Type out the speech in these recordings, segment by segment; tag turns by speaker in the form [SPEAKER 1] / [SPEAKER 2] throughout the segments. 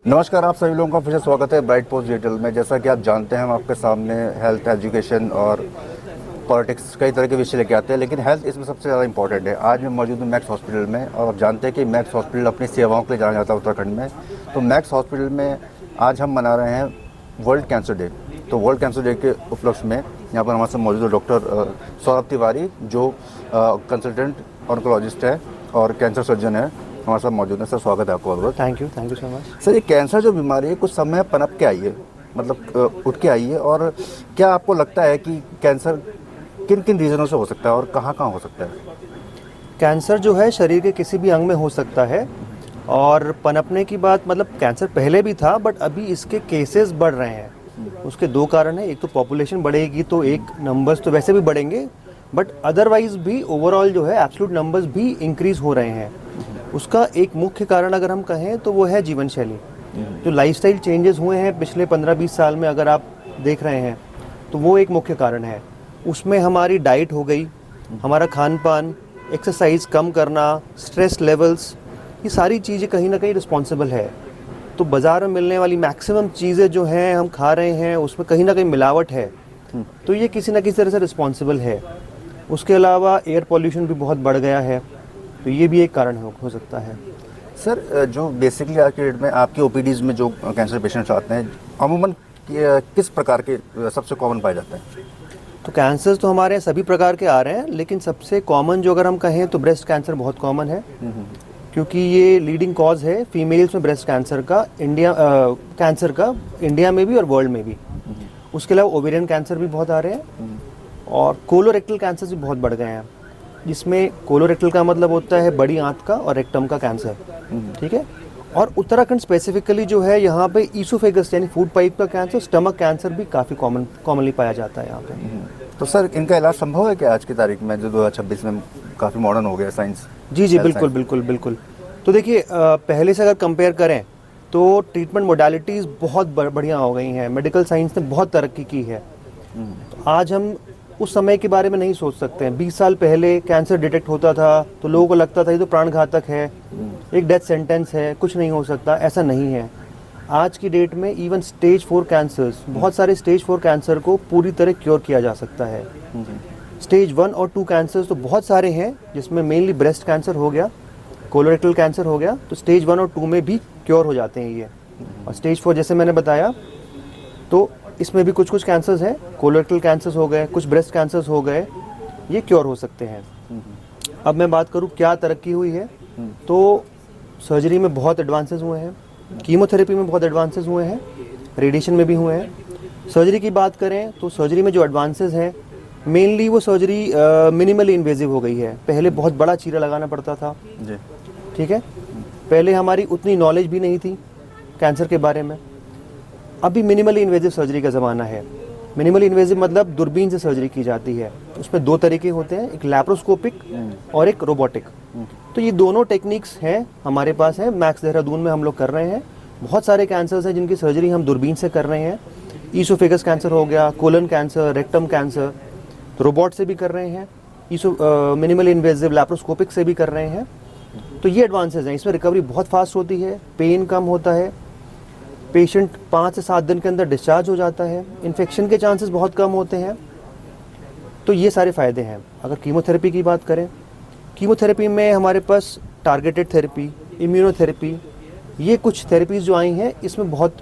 [SPEAKER 1] नमस्कार, आप सभी लोगों का फिर से स्वागत है ब्राइट पोस्ट डिजिटल में। जैसा कि आप जानते हैं, हम आपके सामने हेल्थ, एजुकेशन और पॉलिटिक्स कई तरह के विषय लेके आते हैं, लेकिन हेल्थ इसमें सबसे ज़्यादा इंपॉर्टेंट है। आज मैं मौजूद हूँ मैक्स हॉस्पिटल में, और आप जानते हैं कि मैक्स हॉस्पिटल अपनी सेवाओं के लिए जाना जाता है उत्तराखंड में। तो मैक्स हॉस्पिटल में आज हम मना रहे हैं वर्ल्ड कैंसर डे। तो वर्ल्ड कैंसर डे के उपलक्ष्य में यहाँ पर हमारे साथ मौजूद है डॉक्टर सौरभ तिवारी, जो कंसल्टेंट ऑन्कोलॉजिस्ट है और कैंसर सर्जन है, हमारे साथ मौजूद है। सर, स्वागत है आपका बहुत।
[SPEAKER 2] Thank you so much.
[SPEAKER 1] Sir, ये कैंसर जो बीमारी है कुछ समय पनप के आई है, मतलब उठ के आई है, और क्या आपको लगता है कि कैंसर किन किन रीजनों से हो सकता है और कहाँ कहाँ हो सकता है?
[SPEAKER 2] कैंसर जो है शरीर के किसी भी अंग में हो सकता है, और पनपने की बात मतलब कैंसर पहले भी था, बट अभी इसके केसेस बढ़ रहे हैं। उसके दो कारण हैं। एक तो पॉपुलेशन बढ़ेगी तो एक नंबर्स तो वैसे भी बढ़ेंगे, बट अदरवाइज भी ओवरऑल जो है एब्सोल्यूट नंबर्स भी इंक्रीज हो रहे हैं। उसका एक मुख्य कारण अगर हम कहें तो वो है जीवन शैली। जो लाइफस्टाइल चेंजेस हुए हैं पिछले 15-20 साल में, अगर आप देख रहे हैं तो वो एक मुख्य कारण है। उसमें हमारी डाइट हो गई, हमारा खान पान, एक्सरसाइज कम करना, स्ट्रेस लेवल्स, ये सारी चीज़ें कहीं ना कहीं रिस्पॉन्सिबल है। तो बाज़ार में मिलने वाली मैक्सिमम चीज़ें जो हैं हम खा रहे हैं, उसमें कहीं ना कहीं मिलावट है, तो ये किसी ना किसी तरह से रिस्पॉन्सिबल है। उसके अलावा एयर पॉल्यूशन भी बहुत बढ़ गया है, तो ये भी एक कारण हो सकता है।
[SPEAKER 1] सर, जो बेसिकली आज के डेट में आपकी ओपीडीज में जो कैंसर पेशेंट्स आते हैं, अमूमन किस प्रकार के सबसे कॉमन पाए जाते हैं?
[SPEAKER 2] तो कैंसर्स तो हमारे यहाँ सभी प्रकार के आ रहे हैं, लेकिन सबसे कॉमन जो अगर हम कहें तो ब्रेस्ट कैंसर बहुत कॉमन है, क्योंकि ये लीडिंग कॉज है फीमेल्स में ब्रेस्ट कैंसर का, इंडिया में भी और वर्ल्ड में भी। उसके अलावा ओवेरियन कैंसर भी बहुत आ रहे हैं, और कोलोरेक्टल कैंसर भी बहुत बढ़ गए हैं, जिसमें कोलोरेक्टल का मतलब होता है बड़ी आंत का, और रेक्टम का कैंसर, ठीक है। और उत्तराखंड स्पेसिफिकली जो है यहाँ पे ईसोफेगस यानी फूड पाइप का कैंसर, स्टमक कैंसर भी काफ़ी कॉमनली पाया जाता है यहाँ पे।
[SPEAKER 1] तो सर, इनका इलाज संभव है क्या आज की तारीख में, जो 2026 में काफ़ी मॉडर्न हो गया साइंस?
[SPEAKER 2] जी, बिल्कुल। तो देखिए, पहले से अगर कंपेयर करें तो ट्रीटमेंट मोडालिटीज़ बहुत बढ़िया हो गई हैं। मेडिकल साइंस ने बहुत तरक्की की है। तो आज हम उस समय के बारे में नहीं सोच सकते हैं। 20 साल पहले कैंसर डिटेक्ट होता था तो लोगों को लगता था ये तो प्राणघातक है, एक डेथ सेंटेंस है, कुछ नहीं हो सकता। ऐसा नहीं है। आज की डेट में इवन स्टेज 4 कैंसर्स, बहुत सारे स्टेज 4 कैंसर को पूरी तरह क्योर किया जा सकता है। स्टेज 1 और 2 कैंसर्स तो बहुत सारे हैं, जिसमें मेनली ब्रेस्ट कैंसर हो गया, कोलोरेक्टल कैंसर हो गया, तो स्टेज 1 और 2 में भी क्योर हो जाते हैं ये। और स्टेज 4 जैसे मैंने बताया, तो इसमें भी कुछ कैंसर्स हैं, कोलोरेक्टल कैंसर्स हो गए, कुछ ब्रेस्ट कैंसर्स हो गए, ये क्योर हो सकते हैं। अब मैं बात करूँ क्या तरक्की हुई है, तो सर्जरी में बहुत एडवांसेस हुए हैं, कीमोथेरेपी में बहुत एडवांसेस हुए हैं, रेडिएशन में भी हुए हैं। सर्जरी की बात करें तो सर्जरी में जो एडवांसेस हैं, मेनली वो सर्जरी मिनिमली इन्वेजिव हो गई है। पहले बहुत बड़ा चीरा लगाना पड़ता था, ठीक है। पहले हमारी उतनी नॉलेज भी नहीं थी कैंसर के बारे में। अभी मिनिमली इन्वेजिव सर्जरी का ज़माना है। मिनिमली इन्वेजिव मतलब दूरबीन से सर्जरी की जाती है। उसमें दो तरीके होते हैं, एक लैप्रोस्कोपिक और एक रोबोटिक। तो ये दोनों टेक्निक्स हैं हमारे पास हैं। मैक्स देहरादून में हम लोग कर रहे हैं। बहुत सारे कैंसर्स हैं जिनकी सर्जरी हम दूरबीन से कर रहे हैं। ईसोफेगस कैंसर हो गया, कोलन कैंसर, रेक्टम कैंसर, तो रोबोट से भी कर रहे हैं, मिनिमली इन्वेजिव लैप्रोस्कोपिक से भी कर रहे हैं। तो ये एडवांसेस हैं। इसमें रिकवरी बहुत फास्ट होती है, पेन कम होता है, पेशेंट 5 से 7 दिन के अंदर डिस्चार्ज हो जाता है, इन्फेक्शन के चांसेस बहुत कम होते हैं। तो ये सारे फ़ायदे हैं। अगर कीमोथेरेपी की बात करें, कीमोथेरेपी में हमारे पास टारगेटेड थेरेपी, इम्यूनोथेरेपी, ये कुछ थेरेपीज़ जो आई हैं, इसमें बहुत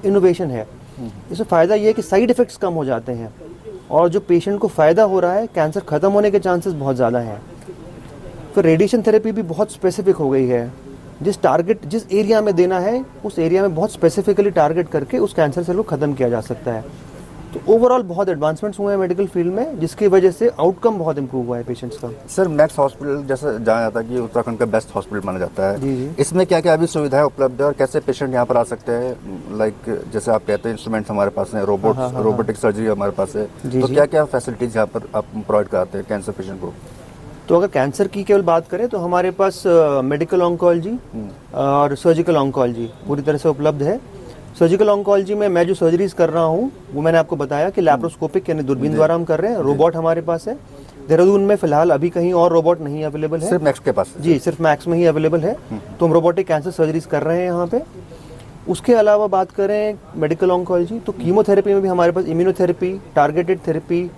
[SPEAKER 2] इनोवेशन है। इसमें फ़ायदा ये है कि साइड इफ़ेक्ट्स कम हो जाते हैं, और जो पेशेंट को फ़ायदा हो रहा है, कैंसर ख़त्म होने के चांसेस बहुत ज़्यादा हैं। फिर रेडिएशन थेरेपी भी बहुत स्पेसिफिक हो गई है। जिस एरिया में देना है, उस एरिया में बहुत स्पेसिफिकली टारगेट करके उस कैंसर सेल को ख़त्म किया जा सकता है। तो ओवरऑल बहुत एडवांसमेंट्स हुए हैं मेडिकल फील्ड में, जिसकी वजह से आउटकम बहुत इंप्रूव हुआ है पेशेंट्स का।
[SPEAKER 1] सर, मैक्स हॉस्पिटल जैसे जाना जाता है कि उत्तराखंड का बेस्ट हॉस्पिटल माना जाता है,
[SPEAKER 2] जी।
[SPEAKER 1] इसमें क्या क्या अभी सुविधाएं उपलब्ध है और कैसे पेशेंट यहाँ पर आ सकते हैं? लाइक जैसे आप कहते हैं इंस्ट्रूमेंट्स हमारे पास हैं, रोबोटिक सर्जरी हमारे पास है, तो क्या क्या फैसिलिटीज़ यहाँ पर आप प्रोवाइड कराते हैं कैंसर पेशेंट को?
[SPEAKER 2] तो अगर कैंसर की केवल बात करें तो हमारे पास मेडिकल ऑन्कोलॉजी और सर्जिकल ऑन्कोलॉजी पूरी तरह से उपलब्ध है। सर्जिकल ऑन्कोलॉजी में मैं जो सर्जरीज कर रहा हूँ, वो मैंने आपको बताया कि लैप्रोस्कोपिक यानी दूरबीन द्वारा हम कर रहे हैं। रोबोट हमारे पास है देहरादून में। फिलहाल अभी कहीं और रोबोट नहीं अवेलेबल है,
[SPEAKER 1] सिर्फ मैक्स के पास?
[SPEAKER 2] जी, सिर्फ मैक्स में ही अवेलेबल है। तो हम रोबोटिक कैंसर सर्जरीज कर रहे हैं यहाँ पे। उसके अलावा बात करें मेडिकल ऑन्कोलॉजी, तो कीमोथेरेपी में भी हमारे पास इम्यूनोथेरेपी, टारगेटेड थेरेपी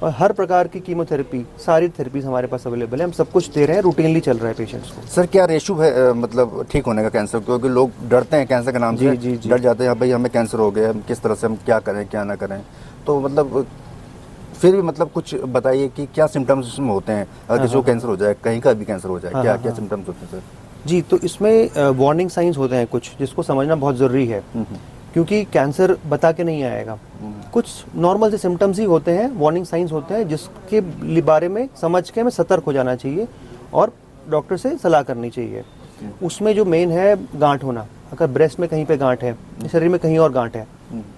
[SPEAKER 2] और हर प्रकार की कीमोथेरेपी, सारी थेरेपीज हमारे पास अवेलेबल है। हम सब कुछ दे रहे हैं, रूटीनली चल रहा है पेशेंट्स को।
[SPEAKER 1] सर क्या रेशो है मतलब ठीक होने का कैंसर, क्योंकि लोग डरते हैं कैंसर के नाम से,
[SPEAKER 2] जी।
[SPEAKER 1] डर जाते हैं भाई हमें कैंसर हो गया, हम किस तरह से हम क्या करें क्या ना करें, तो मतलब फिर भी मतलब कुछ बताइए कि क्या सिम्टम्स इसमें होते हैं अगर किसी को कैंसर हो जाए, कहीं का भी कैंसर हो जाए, क्या क्या सिम्टम्स होते हैं सर?
[SPEAKER 2] जी, तो इसमें वार्निंग साइंस होते हैं कुछ, जिसको समझना बहुत ज़रूरी है, क्योंकि कैंसर बता के नहीं आएगा। कुछ नॉर्मल से सिम्टम्स ही होते हैं, वार्निंग साइंस होते हैं, जिसके बारे में समझ के हमें सतर्क हो जाना चाहिए और डॉक्टर से सलाह करनी चाहिए। उसमें जो मेन है गांठ होना, अगर ब्रेस्ट में कहीं पे गांठ है, शरीर में कहीं और गांठ है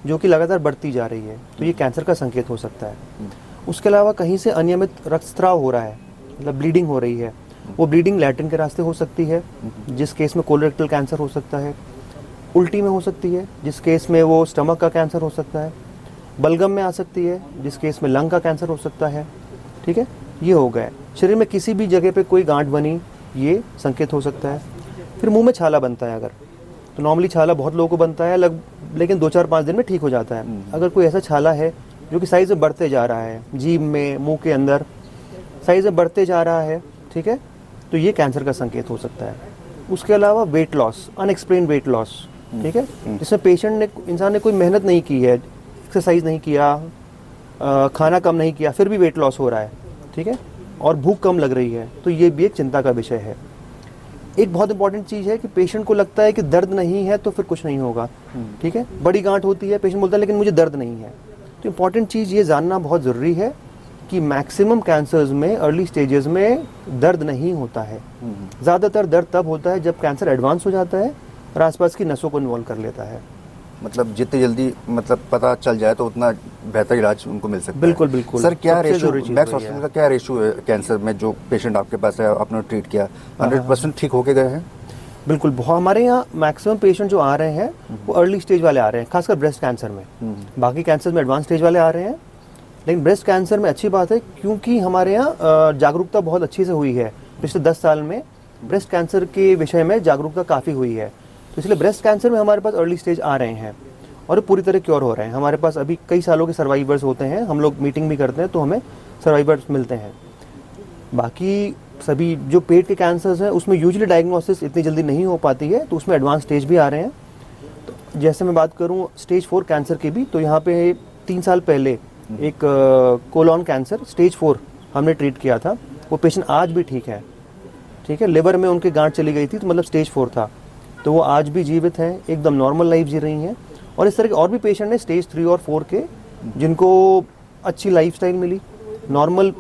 [SPEAKER 2] जो कि लगातार बढ़ती जा रही है, तो ये कैंसर का संकेत हो सकता है। उसके अलावा कहीं से अनियमित रक्तस्राव हो रहा है, मतलब ब्लीडिंग हो रही है, वो ब्लीडिंग लैट्रिन के रास्ते हो सकती है, जिस केस में कोलोरेक्टल कैंसर हो सकता है। उल्टी में हो सकती है, जिस केस में वो स्टमक का कैंसर हो सकता है। बलगम में आ सकती है, जिस केस में लंग का कैंसर हो सकता है। ठीक है, ये हो गए। शरीर में किसी भी जगह पे कोई गांठ बनी, ये संकेत हो सकता है। फिर मुंह में छाला बनता है अगर, तो नॉर्मली छाला बहुत लोगों को बनता है लेकिन 2-4-5 दिन में ठीक हो जाता है। अगर कोई ऐसा छाला है जो कि साइज में बढ़ते जा रहा है, जीभ में, मुंह के अंदर साइज में बढ़ते जा रहा है, ठीक है, तो ये कैंसर का संकेत हो सकता है। उसके अलावा weight loss, unexplained weight loss, ठीक है, जिसमें पेशेंट ने, इंसान ने कोई मेहनत नहीं की है, एक्सरसाइज नहीं किया, खाना कम नहीं किया, फिर भी वेट लॉस हो रहा है, ठीक है, और भूख कम लग रही है, तो ये भी एक चिंता का विषय है। एक बहुत इंपॉर्टेंट चीज़ है कि पेशेंट को लगता है कि दर्द नहीं है तो फिर कुछ नहीं होगा, ठीक है, बड़ी गांठ होती है, पेशेंट बोलता है लेकिन मुझे दर्द नहीं है। तो इंपॉर्टेंट चीज़ ये जानना बहुत ज़रूरी है कि मैक्सिमम कैंसर्स में अर्ली स्टेजेस में दर्द नहीं होता है। ज़्यादातर दर्द तब होता है जब कैंसर एडवांस हो जाता है और आसपास की नसों को इन्वॉल्व कर लेता है।
[SPEAKER 1] मतलब जितनी जल्दी मतलब पता चल जाए तो उतना बेहतर इलाज उनको मिल सकता है।
[SPEAKER 2] बिल्कुल बिल्कुल।
[SPEAKER 1] सर क्या
[SPEAKER 2] सबसे
[SPEAKER 1] रेशो,
[SPEAKER 2] ज़रूरी चीज़
[SPEAKER 1] मैक्स
[SPEAKER 2] वही
[SPEAKER 1] हॉस्पिटल
[SPEAKER 2] है।
[SPEAKER 1] का क्या रेशो है कैंसर में, जो पेशेंट आपके पास है आपने ट्रीट किया 100% ठीक होके गए हैं?
[SPEAKER 2] बिल्कुल, बहुत हमारे यहाँ मैक्सिमम पेशेंट जो आ रहे हैं वो अर्ली स्टेज वाले आ रहे हैं, खासकर ब्रेस्ट कैंसर में। बाकी कैंसर में एडवांस स्टेज वाले आ रहे हैं, लेकिन ब्रेस्ट कैंसर में अच्छी बात है क्योंकि हमारे यहाँ जागरूकता बहुत अच्छी से हुई है। पिछले 10 साल में ब्रेस्ट कैंसर के विषय में जागरूकता काफ़ी हुई है, तो इसलिए ब्रेस्ट कैंसर में हमारे पास अर्ली स्टेज आ रहे हैं और पूरी तरह क्योर हो रहे हैं। हमारे पास अभी कई सालों के सर्वाइवर्स होते हैं, हम लोग मीटिंग भी करते हैं तो हमें सर्वाइवर्स मिलते हैं। बाकी सभी जो पेट के कैंसर्स हैं उसमें यूजुअली डायग्नोसिस इतनी जल्दी नहीं हो पाती है, तो उसमें एडवांस स्टेज भी आ रहे हैं। तो जैसे मैं बात करूं स्टेज 4 कैंसर की भी, तो यहाँ पे 3 साल पहले एक कोलोन कैंसर स्टेज 4 हमने ट्रीट किया था, वो पेशेंट आज भी ठीक है, ठीक है, लिवर में उनकी गांठ चली गई थी तो मतलब स्टेज 4 था, तो वो आज भी जीवित हैं, एकदम नॉर्मल लाइफ जी रही हैं। और इस तरह के और भी पेशेंट हैं स्टेज 3 और 4 के, जिनको अच्छी लाइफस्टाइल मिली, नॉर्मल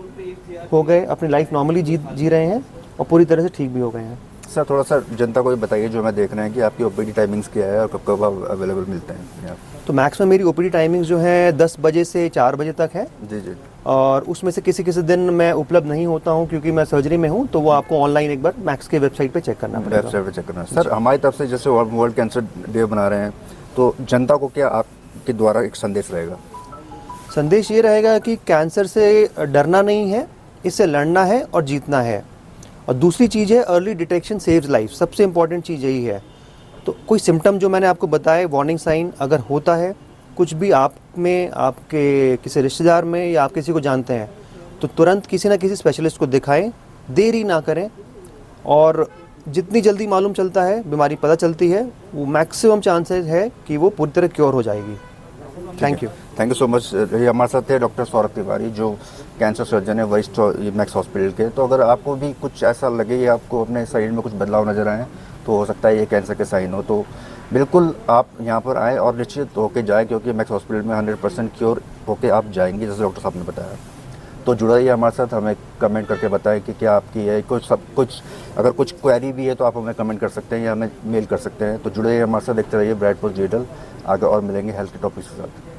[SPEAKER 2] हो गए, अपनी लाइफ नॉर्मली जी रहे हैं और पूरी तरह से ठीक भी हो गए हैं।
[SPEAKER 1] सर थोड़ा सा जनता को भी बताइए जो मैं देख रहे हैं कि आपकी ओपीडी टाइमिंग्स क्या है और कब कब अवेलेबल मिलते हैं यहाँ?
[SPEAKER 2] तो मैक्सिमम मेरी ओपीडी टाइमिंग्स जो है 10 बजे से 4 बजे तक है।
[SPEAKER 1] जी जी।
[SPEAKER 2] और उसमें से किसी किसी दिन मैं उपलब्ध नहीं होता हूँ क्योंकि मैं सर्जरी में हूँ, तो वो आपको ऑनलाइन एक बार मैक्स के वेबसाइट पे चेक करना पड़ेगा।
[SPEAKER 1] वेबसाइट पे चेक करना। सर हमारी तरफ से जैसे वर्ल्ड कैंसर डे बना रहे हैं, तो जनता को क्या आपके द्वारा एक संदेश रहेगा?
[SPEAKER 2] संदेश ये रहेगा कि कैंसर से डरना नहीं है, इससे लड़ना है और जीतना है। और दूसरी चीज़ है अर्ली डिटेक्शन सेव्स लाइफ, सबसे इंपॉर्टेंट चीज़ यही है। तो कोई सिम्टम जो मैंने आपको बताए, वार्निंग साइन अगर होता है कुछ भी आप में, आपके किसी रिश्तेदार में या आप किसी को जानते हैं, तो तुरंत किसी ना किसी स्पेशलिस्ट को दिखाएं, देरी ना करें। और जितनी जल्दी मालूम चलता है, बीमारी पता चलती है, वो मैक्सिमम चांसेस है कि वो पूरी तरह क्योर हो जाएगी। Thank you
[SPEAKER 1] so much. ये हमारे साथ थे डॉक्टर सौरभ तिवारी, जो कैंसर सर्जन है वरिष्ठ मैक्स हॉस्पिटल के। तो अगर आपको भी कुछ ऐसा लगे या आपको अपने शरीर में कुछ बदलाव नज़र आए, तो हो सकता है ये कैंसर के साइन हो, तो बिल्कुल आप यहाँ पर आएँ और निश्चित होकर जाएँ, क्योंकि मैक्स हॉस्पिटल में 100% क्योर होकर आप जाएंगे, जैसे डॉक्टर साहब ने बताया। तो जुड़ा रहिए हमारे साथ, हमें कमेंट करके बताएं कि क्या आपकी है कुछ अगर कुछ क्वेरी भी है तो आप हमें कमेंट कर सकते हैं या हमें मेल कर सकते हैं। तो जुड़े रहिए हमारे साथ, देखते रहिए ब्राइट पोस्ट डिजिटल। आगे और मिलेंगे हेल्थ के टॉपिक्स के साथ।